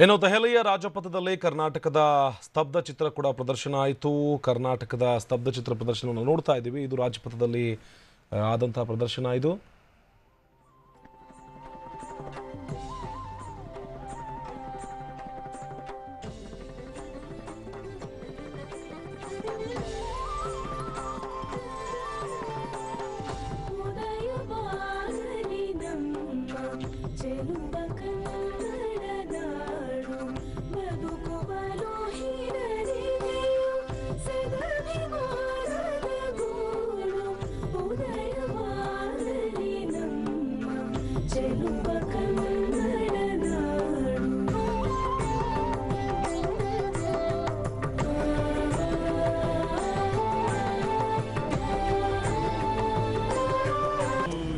ಇನ್ನು ದೆಹಲಿಯ ರಾಜಪಥದಲ್ಲಿ ಕರ್ನಾಟಕದ ಸ್ತಬ್ಧ ಚಿತ್ರ ಕೂಡ ಪ್ರದರ್ಶನ ಆಯಿತು. ಕರ್ನಾಟಕದ ಸ್ತಬ್ಧ ಚಿತ್ರ ಪ್ರದರ್ಶನವನ್ನು ನೋಡ್ತಾ ಇದ್ದೀವಿ. ಇದು ರಾಜಪಥದಲ್ಲಿ ಆದಂತಹ ಪ್ರದರ್ಶನ ಇದು.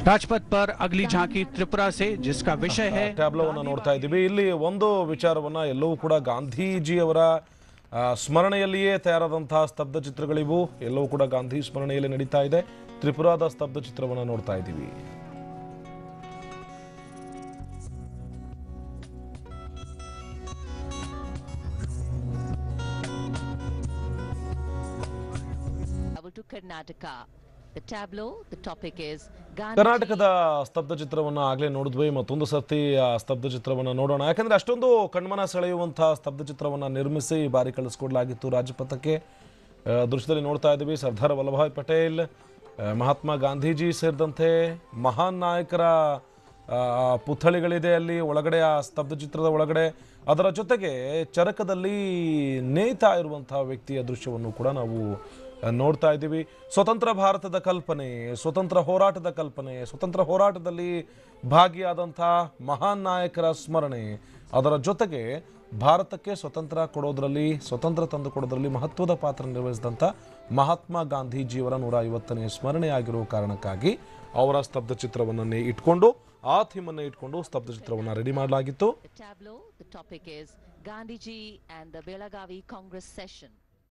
राजपथ पर अगली झांकी त्रिपुरा से जिसका विषय है ಟ್ಯಾಬ್ಲೋವನ್ನು ನೋಡ್ತಾ ಇದ್ದೀವಿ. ಇಲ್ಲಿ ಒಂದು ವಿಚಾರವನ್ನ ಎಲ್ಲವೂ ಕೂಡ ಗಾಂಧೀಜಿಯವರ ಸ್ಮರಣೆಯಲ್ಲಿಯೇ ತಯಾರಾದಂತಹ ಸ್ತಬ್ಧ ಚಿತ್ರಗಳಿವು. ಎಲ್ಲವೂ ಕೂಡ ಗಾಂಧಿ ಸ್ಮರಣೆಯಲ್ಲಿ ನಡೀತಾ ಇದೆ. ತ್ರಿಪುರಾದ ಸ್ತಬ್ಧ ಚಿತ್ರವನ್ನು ನೋಡ್ತಾ ಇದ್ದೀವಿ. ಕರ್ನಾಟಕದ ಸ್ತಬ್ಧ ಚಿತ್ರವನ್ನು ಆಗಲೇ ನೋಡಿದ್ವಿ. ಮತ್ತೊಂದು ಸರ್ತಿ ಆ ಸ್ತಬ್ಧ ಚಿತ್ರವನ್ನು ನೋಡೋಣ. ಯಾಕಂದ್ರೆ ಅಷ್ಟೊಂದು ಕಣ್ಮನ ಸೆಳೆಯುವಂತಹ ಸ್ತಬ್ಧ ಚಿತ್ರವನ್ನು ನಿರ್ಮಿಸಿ ಬಾರಿ ಕಳಿಸ್ಕೊಡ್ಲಾಗಿತ್ತು ರಾಜಪಥಕ್ಕೆ. ದೃಶ್ಯದಲ್ಲಿ ನೋಡ್ತಾ ಇದ್ದೀವಿ ಸರ್ದಾರ್ ವಲ್ಲಭಭಾಯ್ ಪಟೇಲ್, ಮಹಾತ್ಮ ಗಾಂಧೀಜಿ ಸೇರಿದಂತೆ ಮಹಾನ್ ನಾಯಕರ ಪುತ್ಥಳಿಗಳಿದೆ ಅಲ್ಲಿ ಒಳಗಡೆ, ಆ ಸ್ತಬ್ಧ ಚಿತ್ರದ ಒಳಗಡೆ. ಅದರ ಜೊತೆಗೆ ಚರಕದಲ್ಲಿ ನೇಯ್ತಾ ಇರುವಂತಹ ವ್ಯಕ್ತಿಯ ದೃಶ್ಯವನ್ನು ಕೂಡ ನಾವು ನೋಡ್ತಾ ಇದ್ದೀವಿ. ಸ್ವತಂತ್ರ ಭಾರತದ ಕಲ್ಪನೆ, ಸ್ವತಂತ್ರ ಹೋರಾಟದ ಕಲ್ಪನೆ, ಸ್ವತಂತ್ರ ಹೋರಾಟದಲ್ಲಿ ಭಾಗಿಯಾದಂತಹ ಮಹಾನ್ ನಾಯಕರ ಸ್ಮರಣೆ, ಅದರ ಜೊತೆಗೆ ಭಾರತಕ್ಕೆ ಸ್ವತಂತ್ರ ಕೊಡೋದ್ರಲ್ಲಿ, ಸ್ವತಂತ್ರ ತಂದು ಕೊಡೋದ್ರಲ್ಲಿ ಮಹತ್ವದ ಪಾತ್ರ ನಿರ್ವಹಿಸಿದಂಥ ಮಹಾತ್ಮ ಗಾಂಧೀಜಿಯವರ 150ನೇ ಸ್ಮರಣೆಯಾಗಿರುವ ಕಾರಣಕ್ಕಾಗಿ ಅವರ ಸ್ತಬ್ಧ ಚಿತ್ರವನ್ನೇ ಇಟ್ಕೊಂಡು, ಆ ಥೀಮನ್ನೇ ಇಟ್ಕೊಂಡು ಸ್ತಬ್ಧ ಚಿತ್ರವನ್ನು ರೆಡಿ ಮಾಡಲಾಗಿತ್ತು. Tableau, the topic is Gandhiji and the Belagavi Congress session.